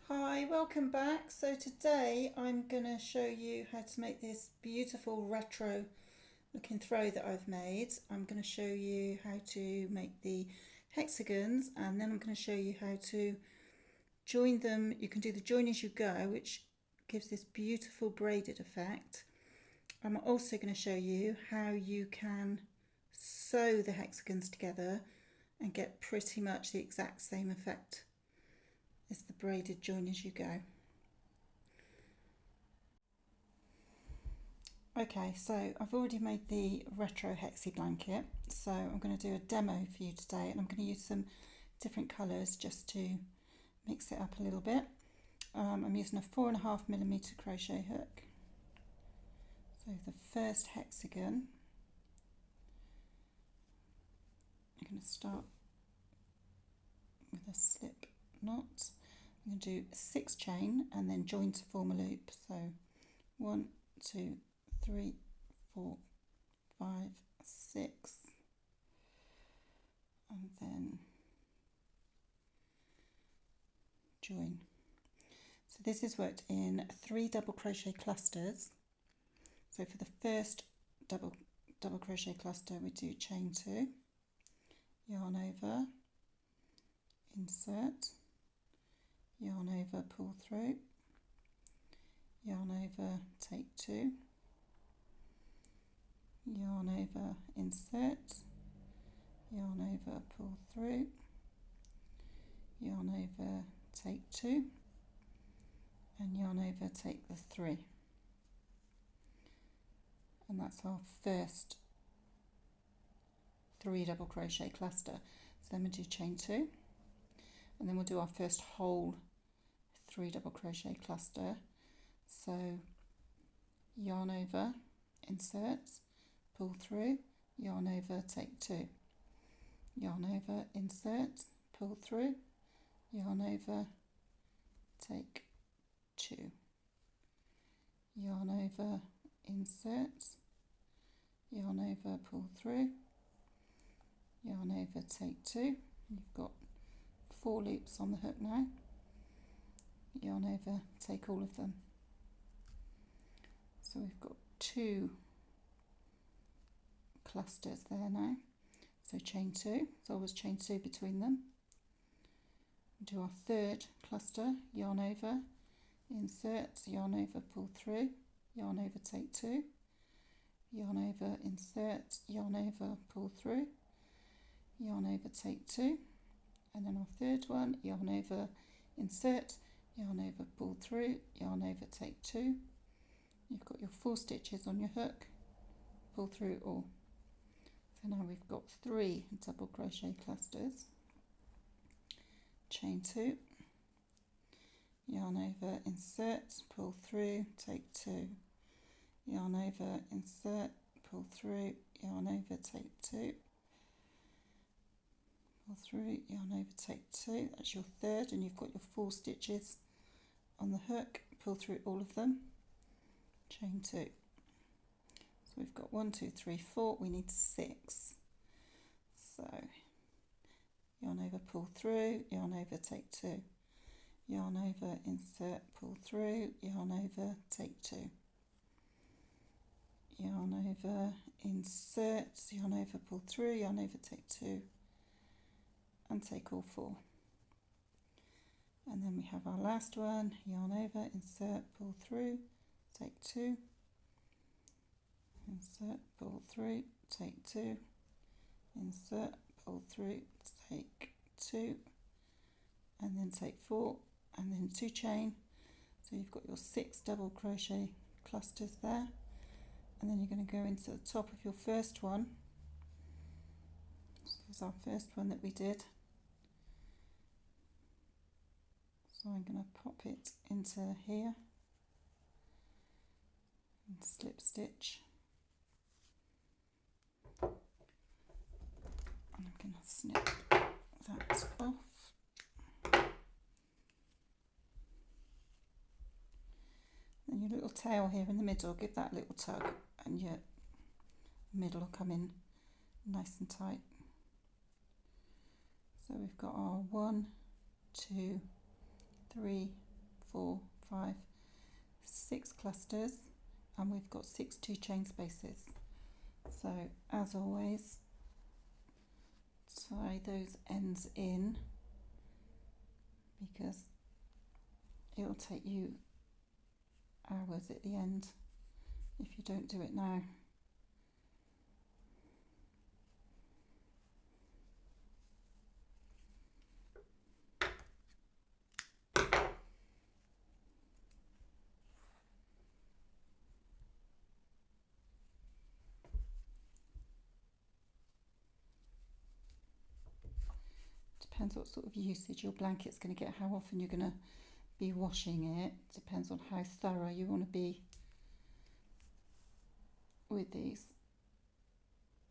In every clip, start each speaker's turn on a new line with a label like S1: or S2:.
S1: Hi, welcome back. So today I'm going to show you how to make this beautiful retro looking throw that I've made. I'm going to show you how to make the hexagons, and then I'm going to show you how to join them. You can do the join as you go, which gives this beautiful braided effect. I'm also going to show you how you can sew the hexagons together and get pretty much the exact same effect as the braided join as you go. Okay, so I've already made the retro hexie blanket, so I'm going to do a demo for you today, and I'm going to use some different colours just to mix it up a little bit. I'm using a 4.5mm crochet hook. So the first hexagon, I'm going to start with a slip knot. I'm going to do 6 chain and then join to form a loop. So 1, 2, 3, 4, 5, 6, and then join. So this is worked in 3 double crochet clusters. So for the first double crochet cluster, we do chain 2, yarn over, insert, yarn over, pull through, yarn over, take 2, yarn over, insert, yarn over, pull through, yarn over, take 2, and yarn over, take the 3. And that's our first 3 double crochet cluster. So then we do chain 2, and then we'll do our first whole 3 double crochet cluster. So yarn over, insert, pull through, yarn over, take 2, yarn over, insert, pull through, yarn over, take 2, yarn over, insert, yarn over, pull through, yarn over, take 2. You've got 4 loops on the hook now. Yarn over, take all of them. So we've got 2 clusters there now. So chain 2, so always chain 2 between them. Do our third cluster, yarn over, insert, yarn over, pull through, yarn over, take 2, yarn over, insert, yarn over, pull through, yarn over, take 2, and then our third one, yarn over, insert, yarn over, pull through, yarn over, take 2. You've got your 4 stitches on your hook, pull through all. So now we've got 3 double crochet clusters, chain 2, yarn over, insert, pull through, take 2, yarn over, insert, pull through, yarn over, take 2, pull through, yarn over, take 2. That's your third, and you've got your 4 stitches on the hook, pull through all of them, chain 2. So we've got 1, 2, 3, 4, we need 6. So yarn over, pull through, yarn over, take 2, yarn over, insert, pull through, yarn over, take 2, yarn over, insert, yarn over, pull through, yarn over, take 2, and take all 4. And then we have our last one, yarn over, insert, pull through, take 2, insert, pull through, take 2, insert, pull through, take 2, and then take 4, and then 2 chain. So you've got your 6 double crochet clusters there, and then you're going to go into the top of your first one. This is our first one that we did. So I'm going to pop it into here and slip stitch, and I'm going to snip that off. Then your little tail here in the middle, give that a little tug, and your middle will come in nice and tight. So we've got our 1, 2, 3, 4, 5, 6 clusters, and we've got 6 2-chain spaces. So as always, tie those ends in, because it'll take you hours at the end if you don't do it now. Depends what sort of usage your blanket's going to get, how often you're going to be washing it. Depends on how thorough you want to be with these.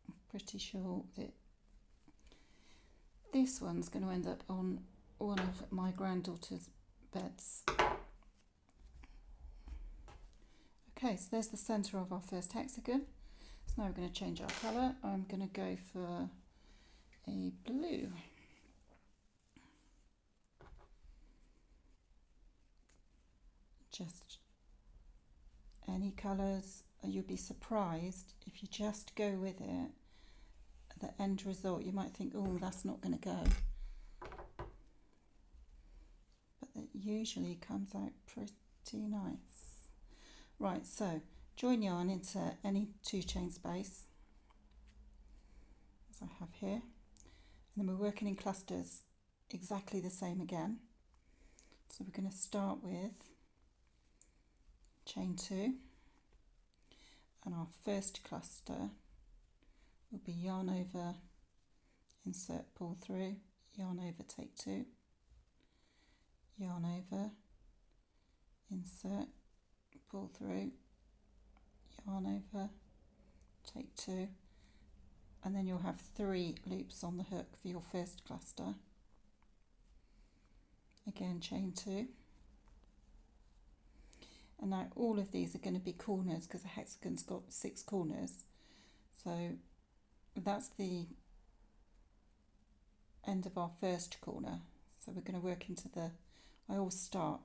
S1: I'm pretty sure that this one's going to end up on one of my granddaughter's beds. Okay, so there's the centre of our first hexagon. So now we're going to change our colour. I'm going to go for a blue. Just any colours, you'll be surprised if you just go with it. The end result, you might think, oh, that's not going to go, but it usually comes out pretty nice. Right, so join yarn into any 2-chain space, as I have here, and then we're working in clusters exactly the same again. So we're going to start with chain 2, and our first cluster will be yarn over, insert, pull through, yarn over, take 2, yarn over, insert, pull through, yarn over, take 2, and then you'll have 3 loops on the hook for your first cluster. Again, chain 2. And now all of these are going to be corners because the hexagon's got 6 corners. So that's the end of our first corner. So we're going to work into the, I always start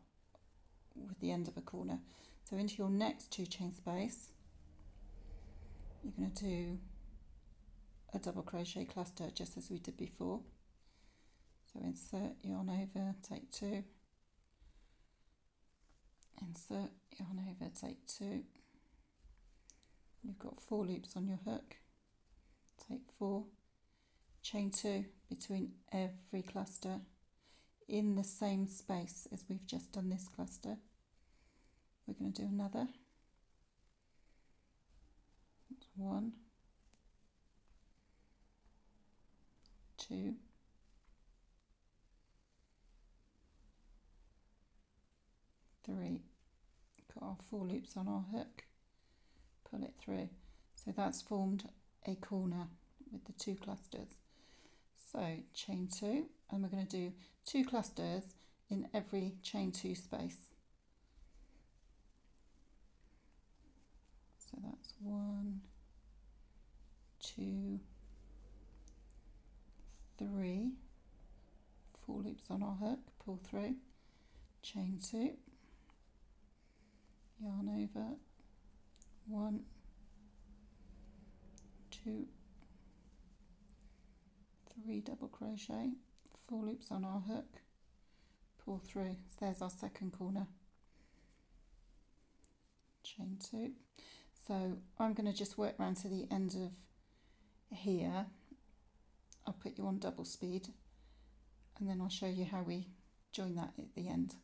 S1: with the end of a corner. So into your next 2-chain space, you're going to do a double crochet cluster just as we did before. So insert, yarn over, take 2. Insert, yarn over, take 2. You've got 4 loops on your hook, take 4, chain 2 between every cluster in the same space as we've just done this cluster. We're going to do another. 1, 2, 3. Got our 4 loops on our hook, pull it through. So that's formed a corner with the 2 clusters. So chain 2, and we're going to do 2 clusters in every chain 2 space. So that's 1, 2, 3, 4 loops on our hook, pull through, chain 2, yarn over, 1, 2, 3 double crochet, 4 loops on our hook, pull through. So there's our second corner, chain 2. So I'm going to just work round to the end of here. I'll put you on double speed and then I'll show you how we join that at the end.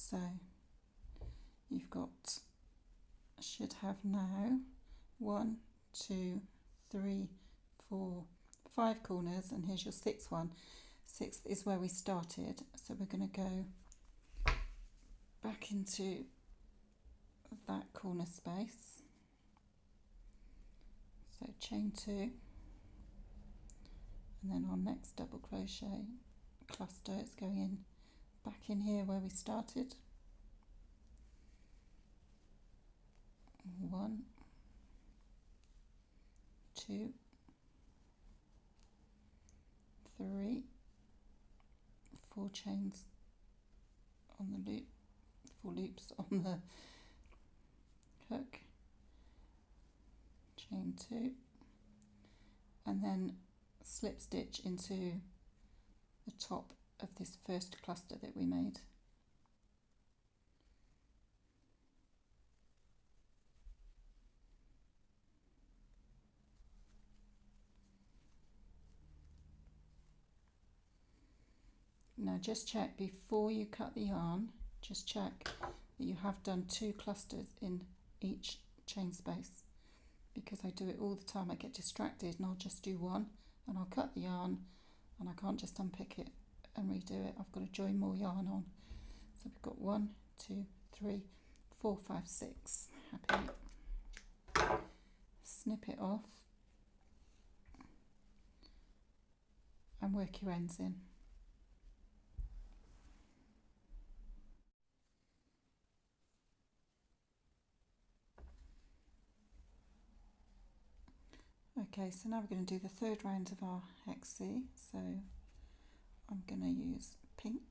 S1: So you've got, should have now 1, 2, 3, 4, 5 corners, and here's your 6th one. 6th is where we started, so we're going to go back into that corner space, so chain 2, and then our next double crochet cluster is going in back in here where we started. 1, 2, 3, 4 chains on the loop, 4 loops on the hook, chain 2, and then slip stitch into the top of this first cluster that we made. Now just check before you cut the yarn, just check that you have done 2 clusters in each chain space, because I do it all the time. I get distracted and I'll just do 1 and I'll cut the yarn and I can't just unpick it and redo it. I've got to join more yarn on. So we've got 1, 2, 3, 4, 5, 6. Happy. Snip it off and work your ends in. Okay, so now we're going to do the 3rd round of our hexie. So I'm going to use pink.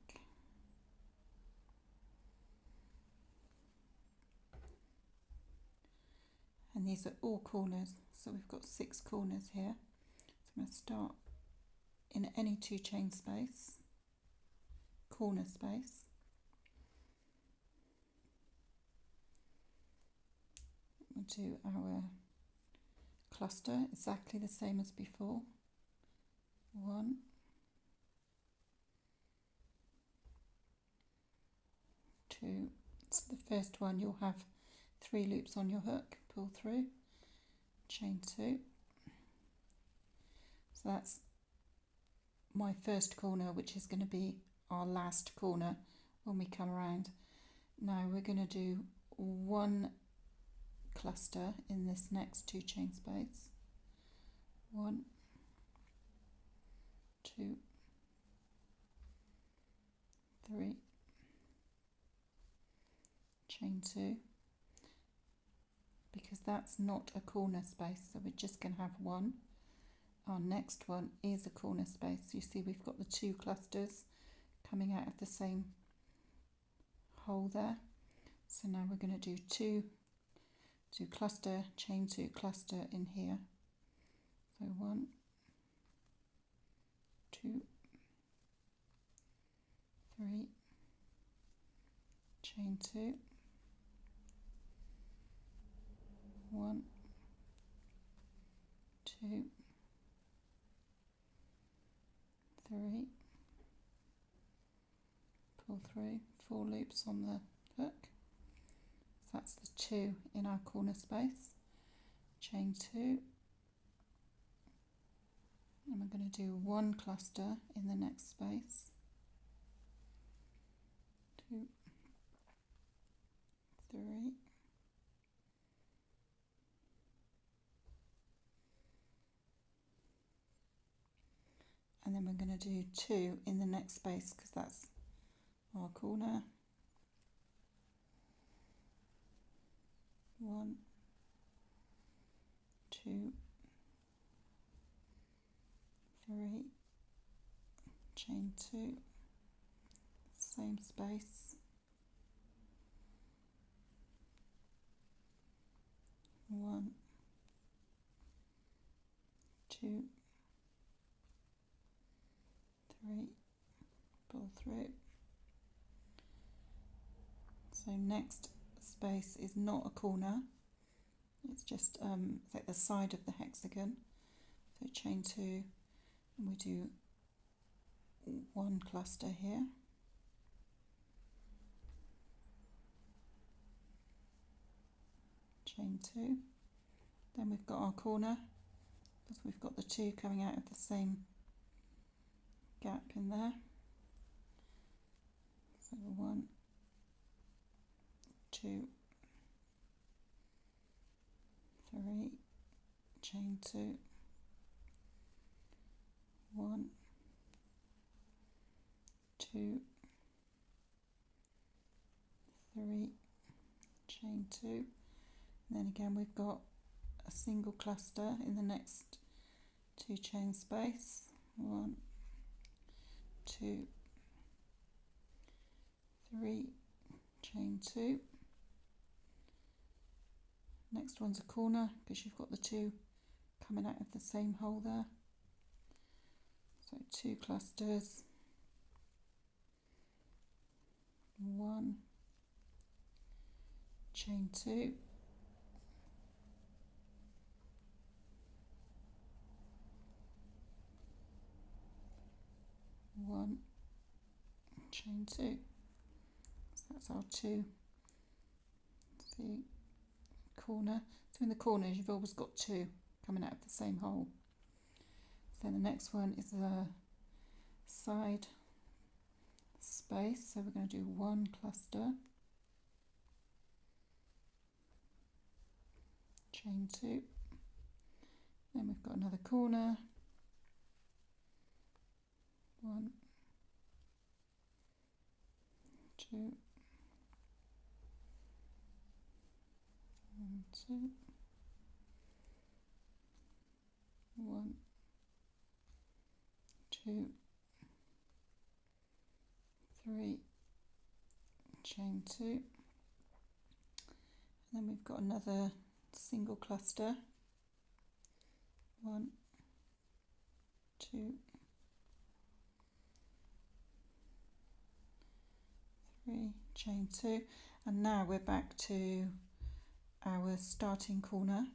S1: And these are all corners, so we've got 6 corners here. So I'm going to start in any 2 chain space, corner space. We'll do our cluster exactly the same as before. 1, 2. So the first one you'll have 3 loops on your hook, pull through, chain 2. So that's my first corner, which is going to be our last corner when we come around. Now we're going to do 1 cluster in this next 2 chain space. 1, 2, 3, chain 2, because that's not a corner space, so we're just going to have 1. Our next one is a corner space. You see we've got the 2 clusters coming out of the same hole there. So now we're going to do 2 cluster, chain 2 cluster in here. So 1, 2, 3, chain 2, 1, 2, 3, pull through, 4 loops on the hook. So that's the 2 in our corner space, chain 2, and we're going to do 1 cluster in the next space, 2, 3, and then we're going to do 2 in the next space because that's our corner. 1, 2, 3, chain 2, same space, 1, 2, 3, pull through. So next space is not a corner, it's just it's like the side of the hexagon. So chain 2, and we do 1 cluster here, chain 2, then we've got our corner because we've got the 2 coming out of the same gap in there. So 1, 2, 3, chain 2, 1, 2, 3, chain 2, and then again we've got a single cluster in the next 2 chain space. 1, 2, 3, chain 2. Next one's a corner because you've got the 2 coming out of the same hole there. So 2 clusters, 1, chain 2, 1, chain 2. So that's our 2. See, corner. So in the corners you've always got 2 coming out of the same hole. So the next one is a side space. So we're going to do 1 cluster, chain 2. Then we've got another corner. 1, 2, 1, 2, 1, 2, 3, chain 2, and then we've got another single cluster. 1, 2, 3, chain 2, and now we're back to our starting corner.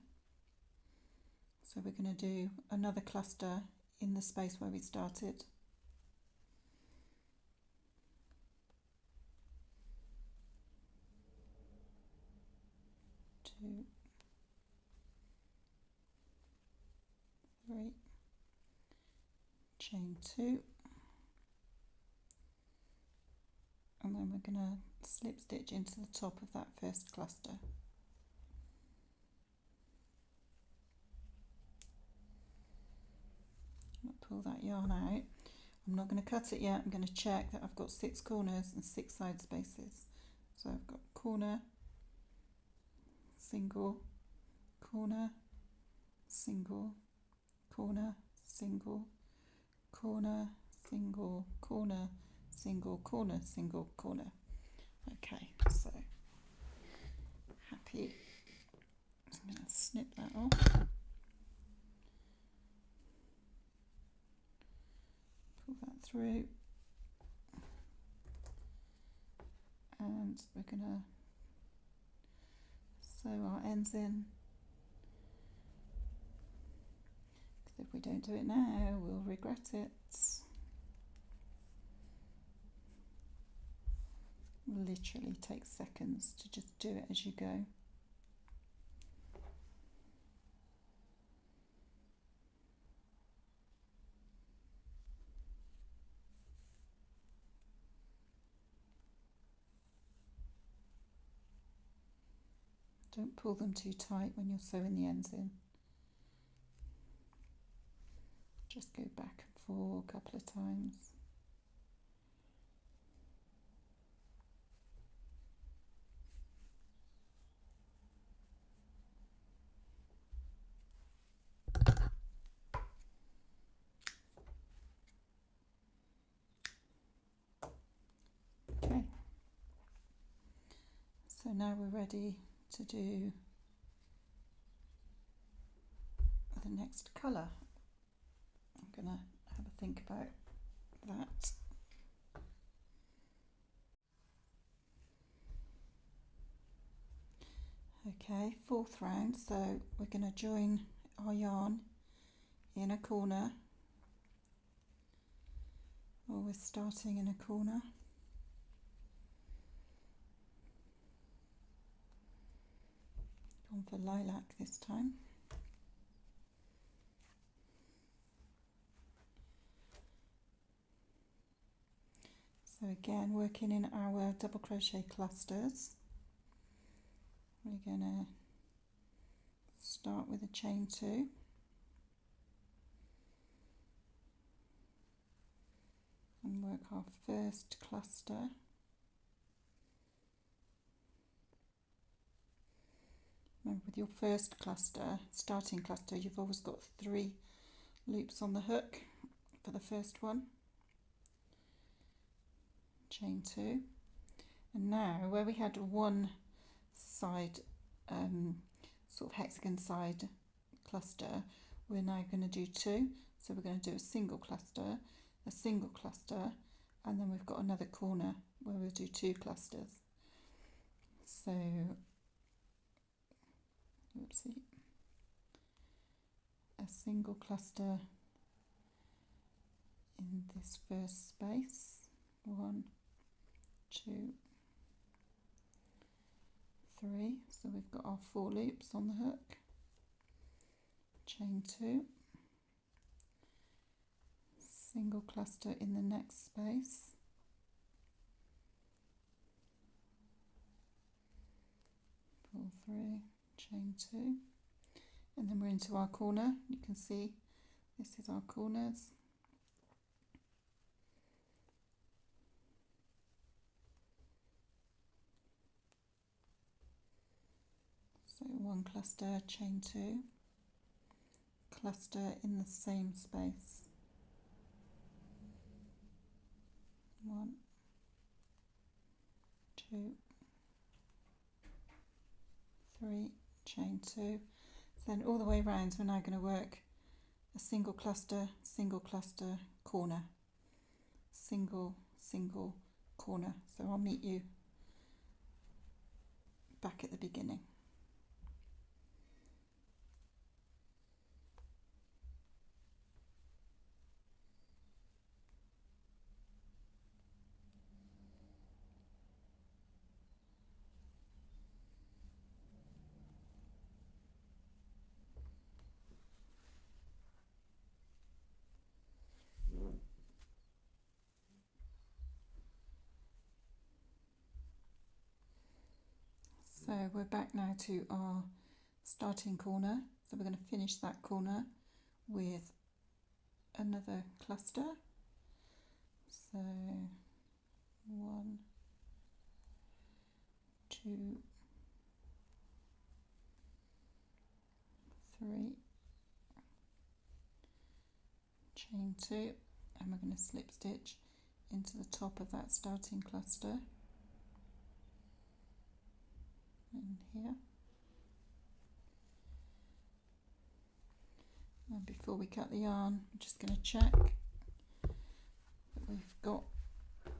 S1: So we're going to do another cluster in the space where we started. Two, 3, chain 2, and then we're going to slip stitch into the top of that first cluster. Pull that yarn out. I'm not going to cut it yet. I'm going to check that I've got 6 corners and 6 side spaces. So I've got corner, single, corner, single, corner, single, corner, single, corner, single, corner, single, corner. Okay, so happy. I'm going to snip that off. Pull that through, and we're going to sew our ends in, because if we don't do it now we'll regret it. Literally takes seconds to just do it as you go. Don't pull them too tight when you're sewing the ends in. Just go back and forth a couple of times. Okay, so now we're ready to do the next colour. I'm going to have a think about that. Okay, 4th round, so we're going to join our yarn in a corner. Always starting in a corner. Gone for lilac this time. So again, working in our double crochet clusters, we're going to start with a chain 2, and work our first cluster. Remember, with your first cluster, starting cluster, you've always got 3 loops on the hook for the first one. Chain 2, and now where we had one side sort of hexagon side cluster, we're now going to do 2. So we're going to do a single cluster, and then we've got another corner where we'll do 2 clusters. So oopsie, a single cluster in this first space, 1, 2, 3, so we've got our 4 loops on the hook, chain 2, single cluster in the next space, pull 3, chain 2, and then we're into our corner. You can see this is our corners. So 1 cluster, chain 2, cluster in the same space, 1, 2, 3, chain 2. So then all the way around, we're now going to work a single cluster, corner, single, corner. So I'll meet you back at the beginning. So we're back now to our starting corner. So we're going to finish that corner with another cluster. So 1, 2, 3, chain 2, and we're going to slip stitch into the top of that starting cluster. In here, and before we cut the yarn, I'm just going to check that we've got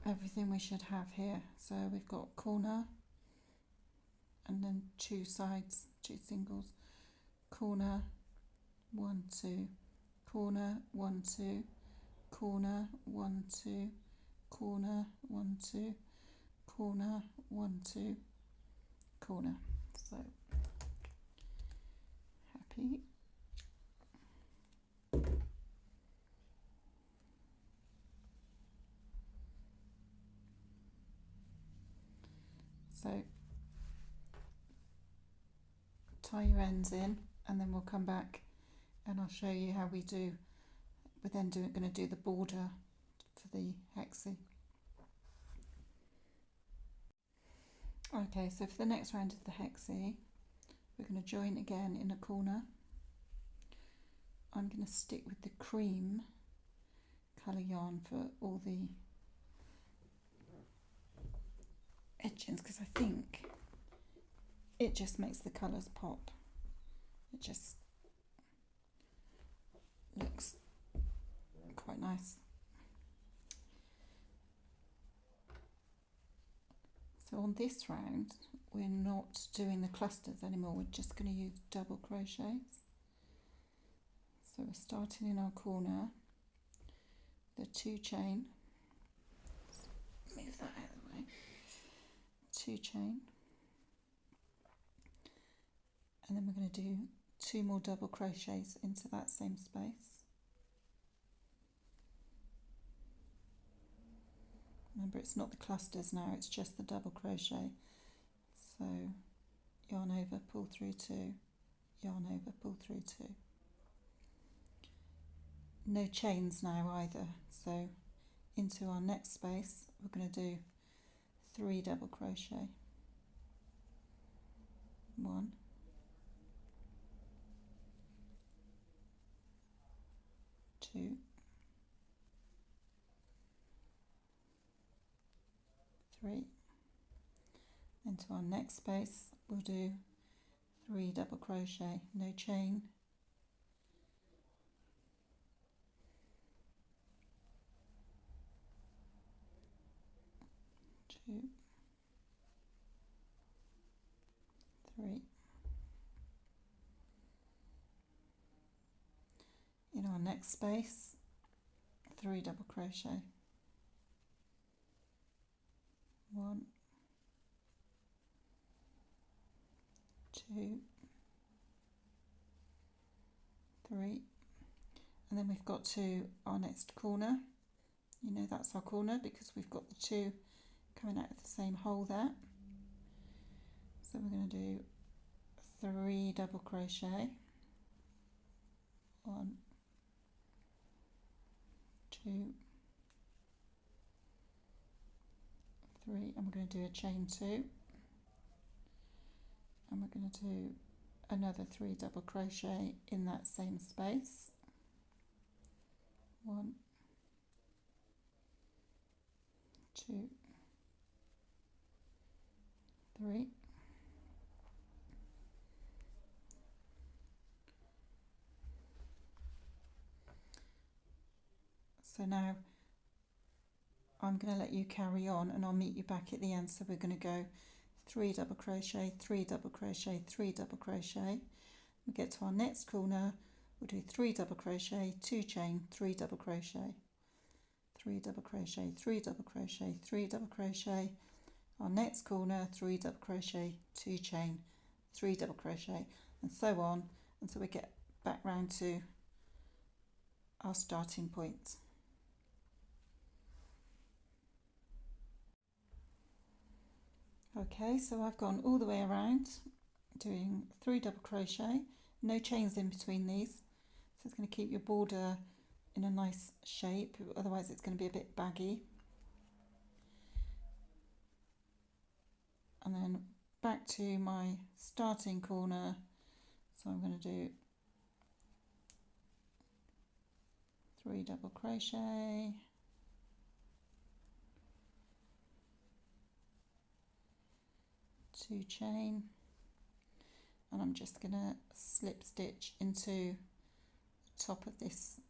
S1: everything we should have here. So we've got corner, and then 2 sides, 2 singles, corner, 1, 2, corner, 1, 2, corner, 1, 2, corner, 1, 2, corner, 1, 2, corner. So happy. So tie your ends in, and then we'll come back and I'll show you how we do. We're then going to do the border for the hexie. Okay, so for the next round of the hexie, we're going to join again in a corner. I'm going to stick with the cream colour yarn for all the edgings because I think it just makes the colours pop. It just looks quite nice. So on this round, we're not doing the clusters anymore, we're just going to use double crochets. So we're starting in our corner, the 2 chain, move that out of the way, 2 chain, and then we're going to do 2 more double crochets into that same space. Remember, it's not the clusters now, it's just the double crochet. So yarn over, pull through 2, yarn over, pull through 2. No chains now either, so into our next space we're going to do 3 double crochet. 1, 2, 3. Into our next space we'll do 3 double crochet, no chain, 2, 3. In our next space, 3 double crochet, 1, 2, 3, and then we've got to our next corner. You know that's our corner because we've got the 2 coming out of the same hole there. So we're going to do 3 double crochet, 1, 2, 3, and we're going to do a chain 2, and we're going to do another 3 double crochet in that same space, 1, 2, 3, so now I'm going to let you carry on and I'll meet you back at the end. So we're going to go 3 double crochet, 3 double crochet, 3 double crochet. We get to our next corner, we'll do 3 double crochet, 2 chain, 3 double crochet, 3 double crochet, 3 double crochet, 3 double crochet. Our next corner, 3 double crochet, 2 chain, 3 double crochet, and so on until we get back round to our starting point. Okay, so I've gone all the way around doing 3 double crochet, no chains in between these, so it's going to keep your border in a nice shape, otherwise it's going to be a bit baggy. And then back to my starting corner, so I'm going to do 3 double crochet, 2 chain, and I'm just going to slip stitch into the top of this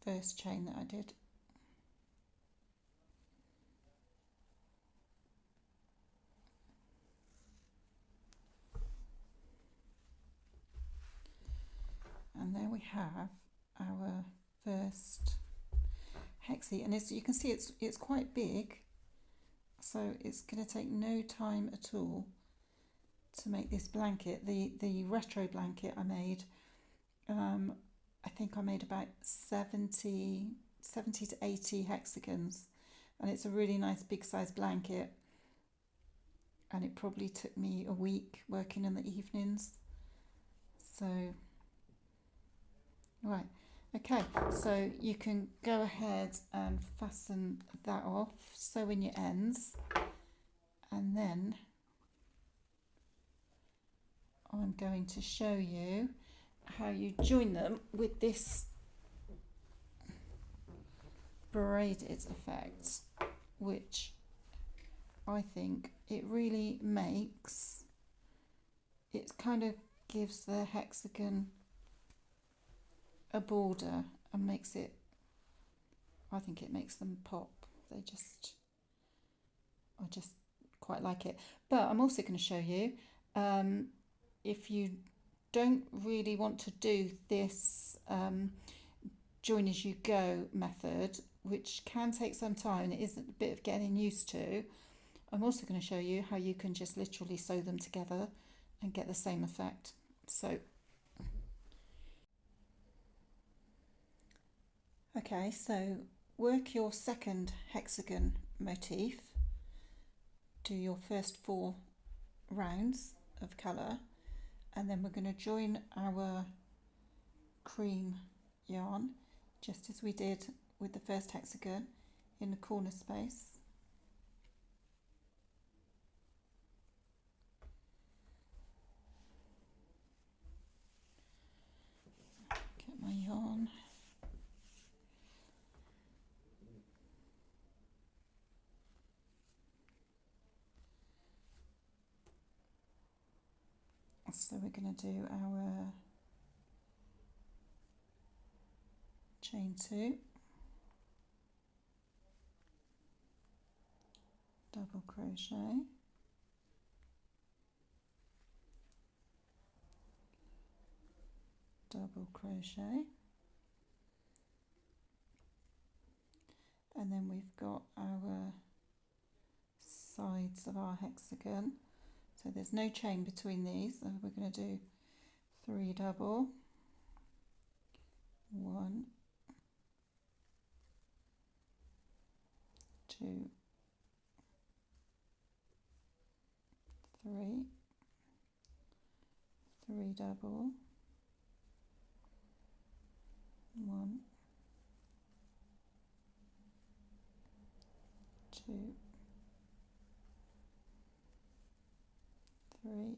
S1: first chain that I did. And there we have our first hexie, and as you can see it's quite big, so it's going to take no time at all to make this blanket. The retro blanket I made, I think I made about 70 to 80 hexagons, and it's a really nice big size blanket, and it probably took me a week working in the evenings. So right, okay, so you can go ahead and fasten that off, sew in your ends, and then I'm going to show you how you join them with this braided effect, which I think it really makes, it kind of gives the hexagon a border and makes it, I think it makes them pop. I just quite like it. But I'm also going to show you, if you don't really want to do this join as you go method, which can take some time and it is a bit of getting used to, I'm also going to show you how you can just literally sew them together and get the same effect. So okay, so work your second hexagon motif, do your first 4 rounds of colour, and then we're going to join our cream yarn just as we did with the first hexagon in the corner space. Get my yarn. So we're going to do our chain 2, double crochet, double crochet, and then we've got our sides of our hexagon. So there's no chain between these, so we're going to do 3 double, 1, 2, 3, 3 double, 1, 2, 3,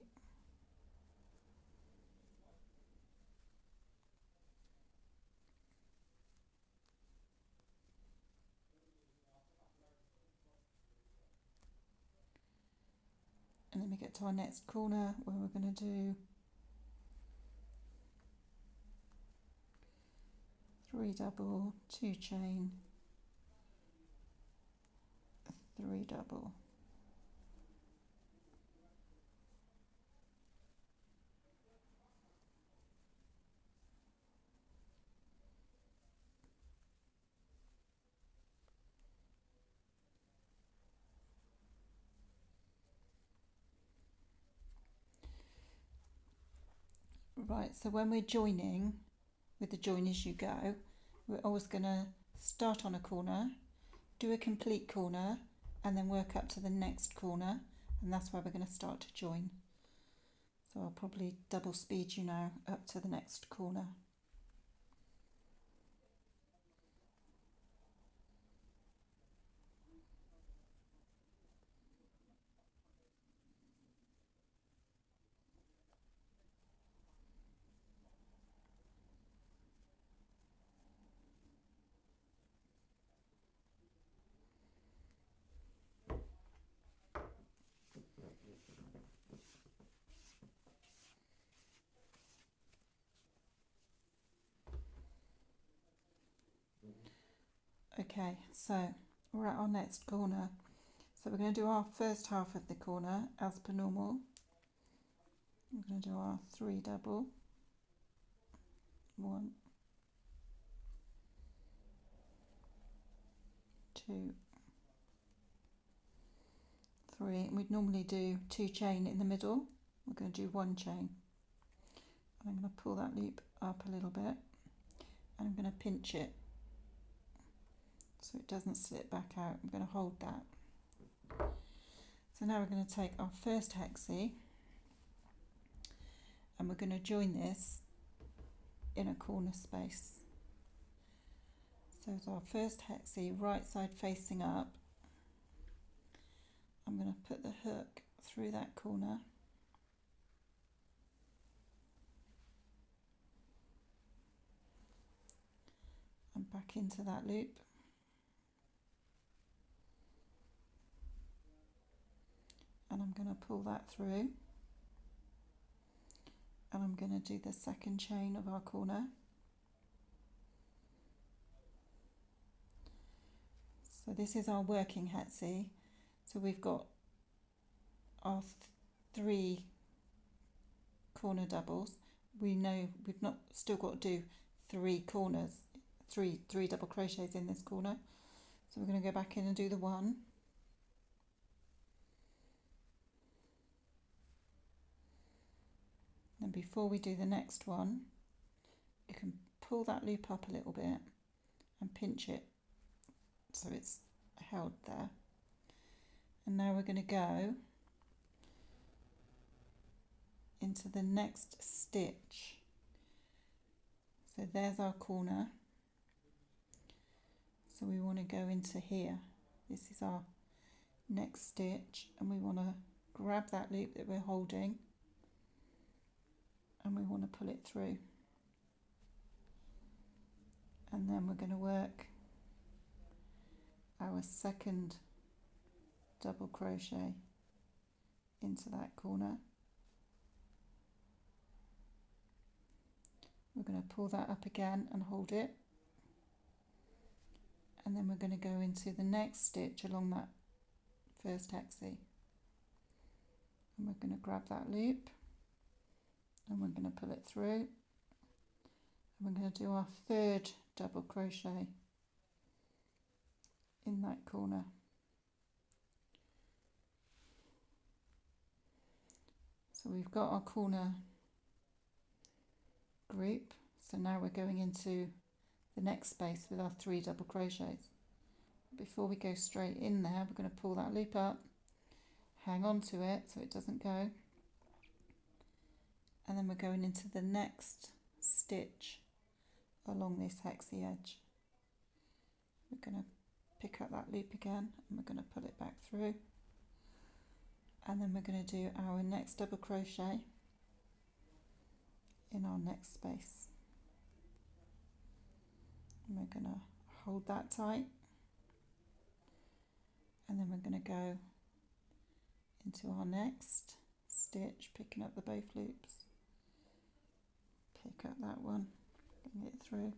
S1: and then we get to our next corner where we're going to do 3 double, 2 chain, 3 double. Right, so when we're joining with the join as you go, we're always going to start on a corner, do a complete corner, and then work up to the next corner, and that's where we're going to start to join. So I'll probably double speed you now up to the next corner. Okay, so we're at our next corner. So we're going to do our first half of the corner as per normal. We're going to do our 3 double, 1, 2, 3, and we'd normally do 2 chain in the middle. We're going to do 1 chain. And I'm going to pull that loop up a little bit, and I'm going to pinch it so it doesn't slip back out. I'm going to hold that. So now we're going to take our first hexie and we're going to join this in a corner space. So as our first hexie, right side facing up, I'm going to put the hook through that corner and back into that loop. And I'm going to pull that through, and I'm going to do the second chain of our corner. So this is our working hexie. So we've got our 3 corner doubles. We know we've not still got to do 3 corners, three double crochets in this corner. So we're going to go back in and do the 1. And before we do the next one, you can pull that loop up a little bit and pinch it so it's held there. And now we're going to go into the next stitch. So there's our corner. So we want to go into here. This is our next stitch, and we want to grab that loop that we're holding and we want to pull it through. And then we're going to work our second double crochet into that corner. We're going to pull that up again and hold it, and then we're going to go into the next stitch along that first hexie, and we're going to grab that loop and we're going to pull it through, and we're going to do our third double crochet in that corner. So we've got our corner group. So now we're going into the next space with our 3 double crochets. Before we go straight in there, we're going to pull that loop up, hang on to it so it doesn't go, and then we're going into the next stitch along this hexie edge. We're going to pick up that loop again and we're going to pull it back through, and then we're going to do our next double crochet in our next space, and we're going to hold that tight, and then we're going to go into our next stitch, picking up the both loops, pick up that one, bring it through,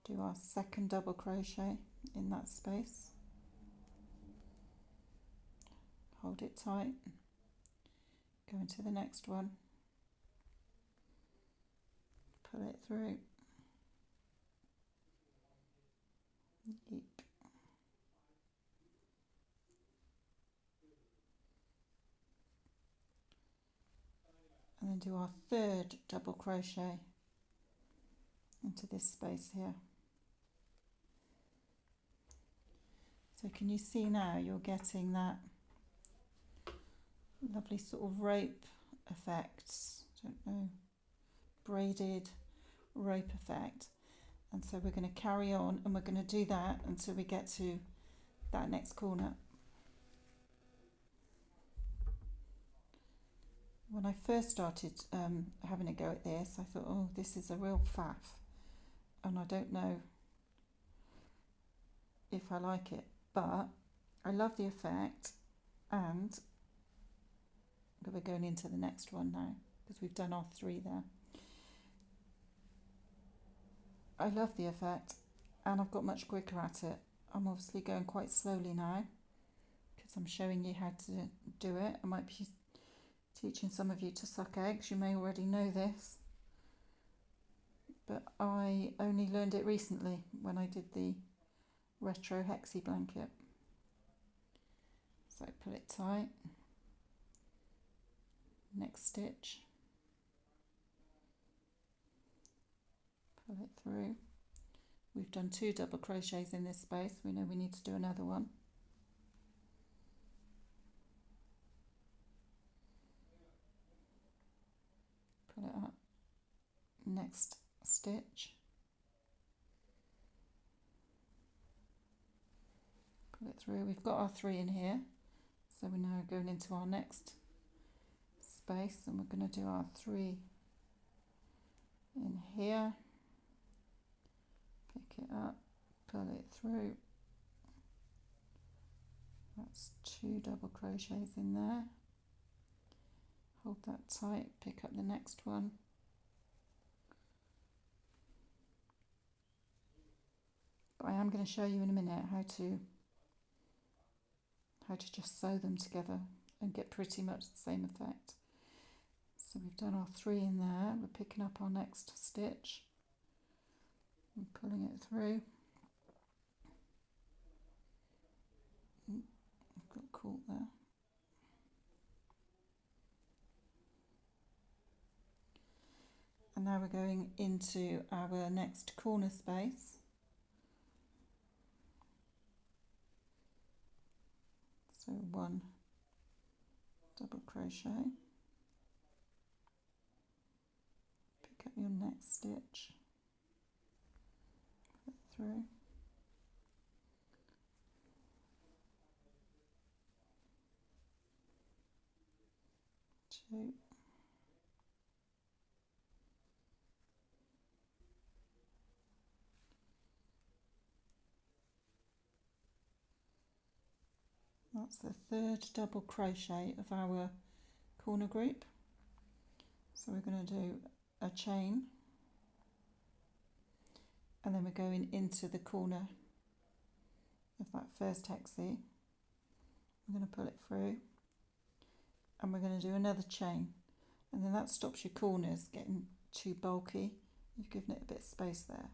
S1: do our second double crochet in that space, hold it tight, go into the next one, pull it through, keep, and then do our third double crochet into this space here. So can you see now you're getting that lovely sort of rope effects, don't know, braided rope effect. And so we're going to carry on and we're going to do that until we get to that next corner. When I first started having a go at this, I thought, oh, this is a real faff, and I don't know if I like it, but I love the effect, and we're going into the next one now because we've done our 3 there. I love the effect and I've got much quicker at it. I'm obviously going quite slowly now because I'm showing you how to do it. I might be teaching some of you to suck eggs. You may already know this, but I only learned it recently when I did the retro hexie blanket. So pull it tight, next stitch, pull it through. We've done 2 double crochets in this space, we know we need to do another one. Pull it up, next stitch, pull it through. We've got our 3 in here, so we're now going into our next space and we're going to do our 3 in here, pick it up, pull it through. That's 2 double crochets in there, hold that tight, pick up the next one, but I am going to show you in a minute how to just sew them together and get pretty much the same effect. So we've done our 3 in there, we're picking up our next stitch and pulling it through. I've got caught there. And now we're going into our next corner space. So 1 double crochet, pick up your next stitch, put it through, 2, that's the third double crochet of our corner group. So we're going to do a chain, and then we're going into the corner of that first hexie. We're going to pull it through, and we're going to do another chain, and then that stops your corners getting too bulky. You've given it a bit of space there.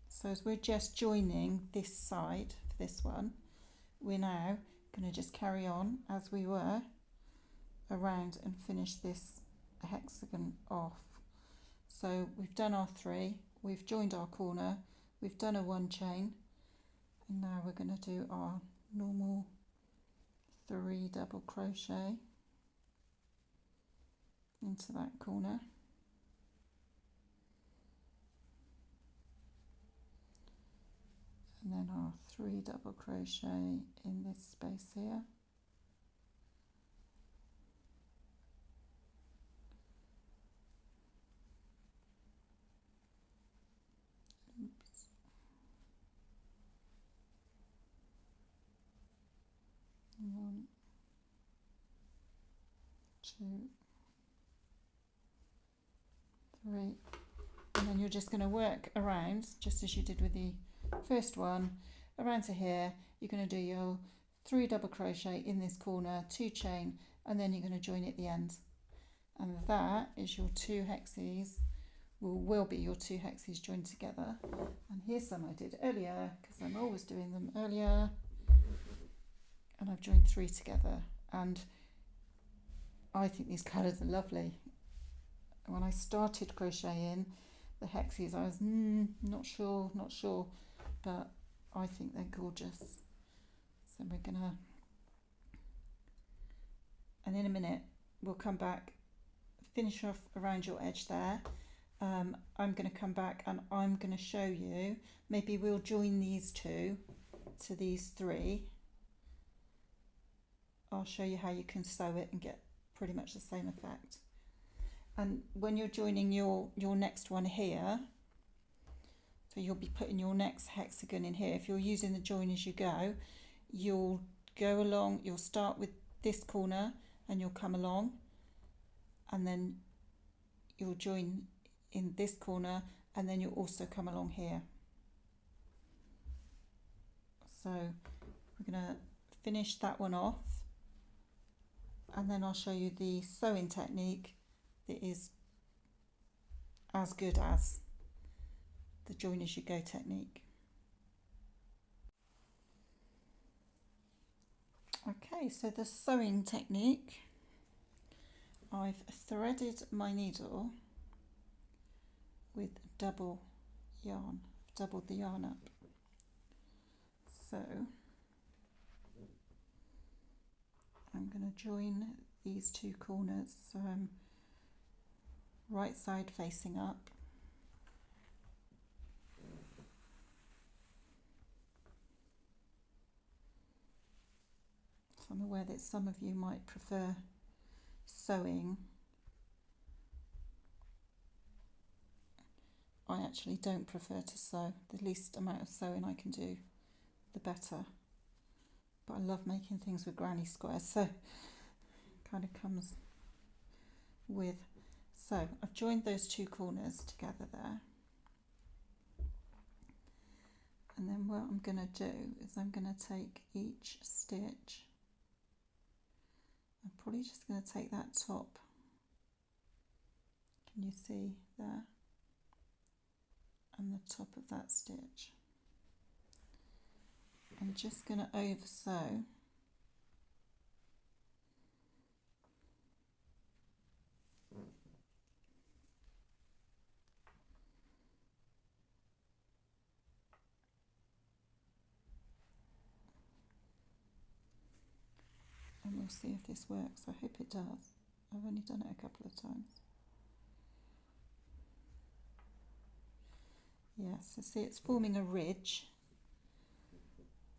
S1: So as we're just joining this side for this one, we're now going to just carry on as we were around and finish this hexagon off. So we've done our 3, we've joined our corner, we've done a 1 chain, and now we're going to do our normal 3 double crochet into that corner. And then our 3 double crochet in this space here. Oops. 1, 2, 3, and then you're just going to work around just as you did with the first one, around to here. You're going to do your 3 double crochet in this corner, 2 chain, and then you're going to join at the end, and that is your 2 hexies, will be your 2 hexies joined together. And here's some I did earlier, because I'm always doing them earlier, and I've joined 3 together, and I think these colours are lovely. When I started crocheting the hexies, I was not sure, but I think they're gorgeous. So we're gonna, and in a minute we'll come back, finish off around your edge there. I'm going to come back and I'm going to show you, maybe we'll join these 2 to these 3. I'll show you how you can sew it and get pretty much the same effect. And when you're joining your next one here, so you'll be putting your next hexagon in here. If you're using the join as you go, you'll go along, you'll start with this corner and you'll come along, and then you'll join in this corner, and then you'll also come along here. So we're going to finish that one off, and then I'll show you the sewing technique that is as good as the join as you go technique. Okay, so the sewing technique, I've threaded my needle with double yarn, I've doubled the yarn up. So I'm going to join these 2 corners, so I'm right side facing up. So I'm aware that some of you might prefer sewing. I actually don't prefer to sew. The least amount of sewing I can do, the better. But I love making things with granny squares, so it kind of comes with. So I've joined those 2 corners together there. And then what I'm going to do is I'm going to take each stitch. I'm probably just going to take that top. Can you see there? And the top of that stitch. I'm just going to over sew see if this works. I hope it does. I've only done it a couple of times. Yes, so see it's forming a ridge,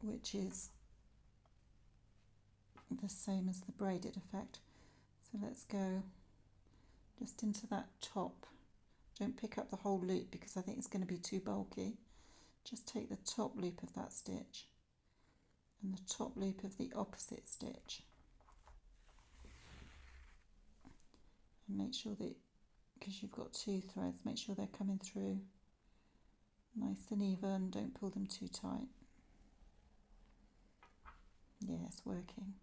S1: which is the same as the braided effect. So let's go just into that top. Don't pick up the whole loop because I think it's going to be too bulky. Just take the top loop of that stitch and the top loop of the opposite stitch, and make sure that, because you've got two threads, make sure they're coming through nice and even. Don't pull them too tight. Yeah, it's working.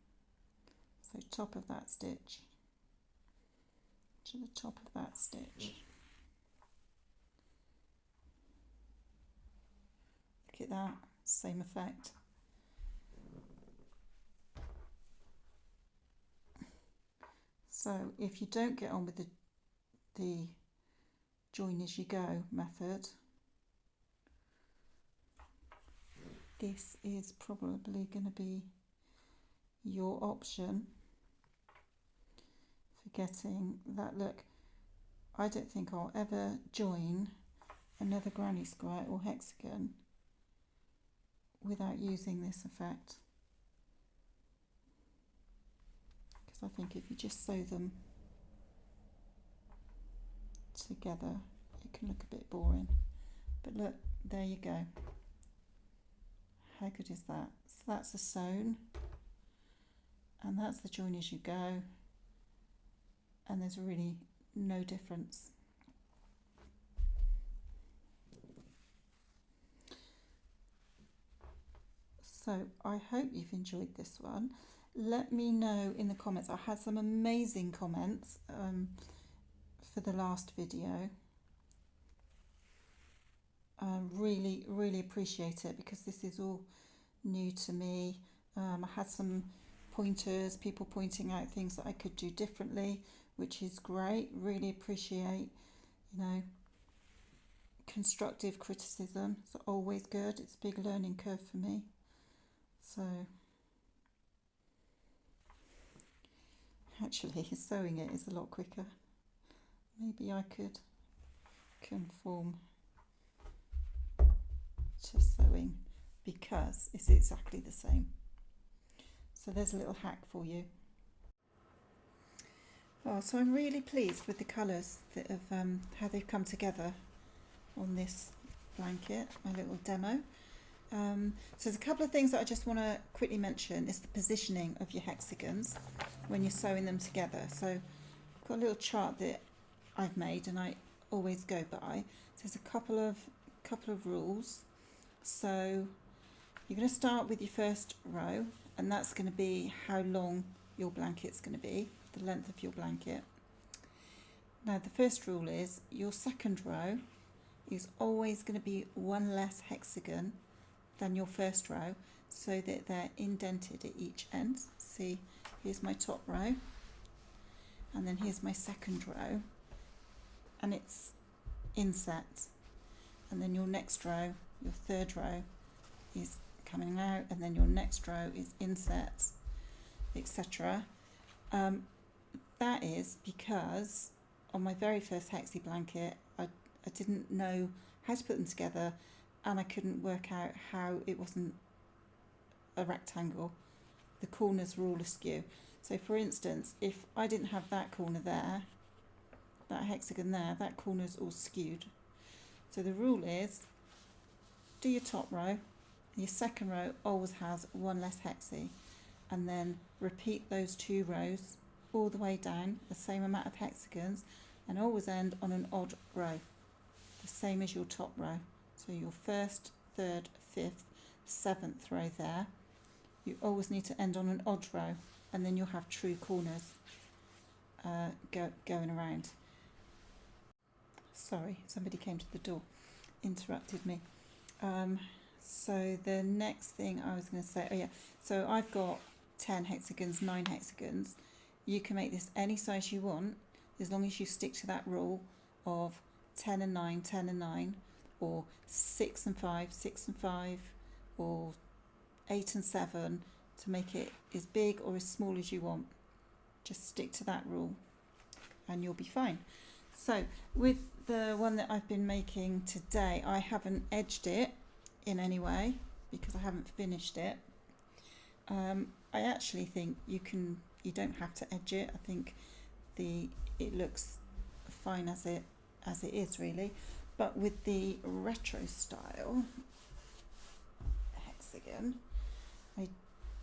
S1: So top of that stitch to the top of that stitch. Look at that, same effect. So if you don't get on with the join as you go method, this is probably going to be your option for getting that look. I don't think I'll ever join another granny square or hexagon without using this effect, because I think if you just sew them together it can look a bit boring. But look, there you go. How good is that? So that's a sewn, and that's the join as you go, and there's really no difference. So I hope you've enjoyed this one. Let me know in the comments. I had some amazing comments for the last video. Really appreciate it, because this is all new to me. I had some pointers, people pointing out things that I could do differently, which is great. Really appreciate, you know, constructive criticism. It's always good. It's a big learning curve for me. So actually sewing it is a lot quicker. Maybe I could conform to sewing because it's exactly the same. So there's a little hack for you. Oh, so I'm really pleased with the colours that have how they've come together on this blanket, my little demo. So there's a couple of things that I just want to quickly mention. Is the positioning of your hexagons when you're sewing them together. So I've got a little chart that I've made and I always go by. So there's a couple of rules. So you're going to start with your first row, and that's going to be how long your blanket's going to be, the length of your blanket. Now the first rule is your second row is always going to be one less hexagon than your first row, so that they're indented at each end. See, here's my top row, and then here's my second row, and it's inset. And then your next row, your third row, is coming out, and then your next row is inset, etc. That is because on my very first hexie blanket, I didn't know how to put them together, and I couldn't work out how it wasn't a rectangle. The corners were all askew. So for instance, if I didn't have that corner there, that hexagon there, that corner's all skewed. So the rule is, do your top row, your second row always has one less hexie, and then repeat those two rows all the way down, the same amount of hexagons, and always end on an odd row, the same as your top row. So your first, third, fifth, seventh row there, you always need to end on an odd row, and then you'll have true corners going around. Sorry, somebody came to the door, interrupted me. So the next thing I was going to say, oh yeah, so I've got 10 hexagons, 9 hexagons. You can make this any size you want, as long as you stick to that rule of 10 and 9, 10 and 9, or 6 and 5, 6 and 5, or 8 and 7, to make it as big or as small as you want. Just stick to that rule and you'll be fine. So with the one that I've been making today, I haven't edged it in any way because I haven't finished it. I actually think you don't have to edge it. I think it looks fine as it is really. But with the retro style hexagon, I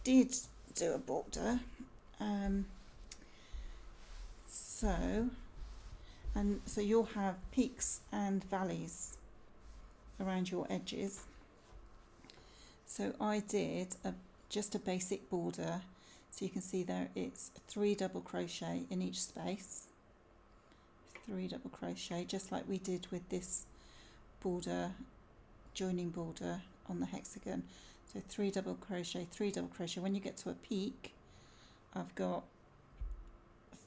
S1: did do a border. So you'll have peaks and valleys around your edges. So I did just a basic border. So you can see there it's 3 double crochet in each space. 3 double crochet, just like we did with this border, joining border on the hexagon. So 3 double crochet, 3 double crochet. When you get to a peak, I've got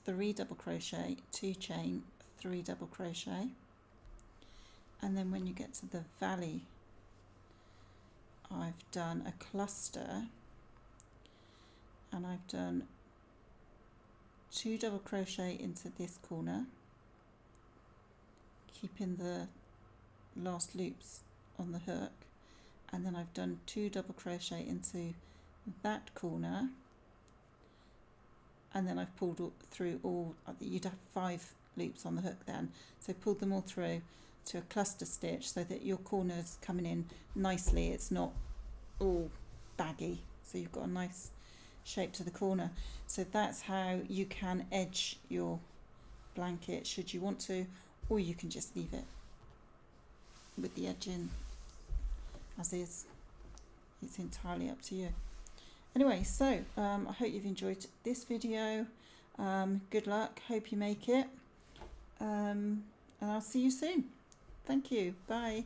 S1: 3 double crochet, 2 chain, 3 double crochet, and then when you get to the valley, I've done a cluster and I've done 2 double crochet into this corner, keeping the last loops on the hook, and then I've done 2 double crochet into that corner, and then I've pulled through all, you'd have 5 loops on the hook then, so pulled them all through to a cluster stitch so that your corner's coming in nicely, it's not all baggy, so you've got a nice shape to the corner. So that's how you can edge your blanket should you want to, or you can just leave it with the edging as is. It's entirely up to you. Anyway, so I hope you've enjoyed this video. Good luck, hope you make it, and I'll see you soon. Thank you, bye.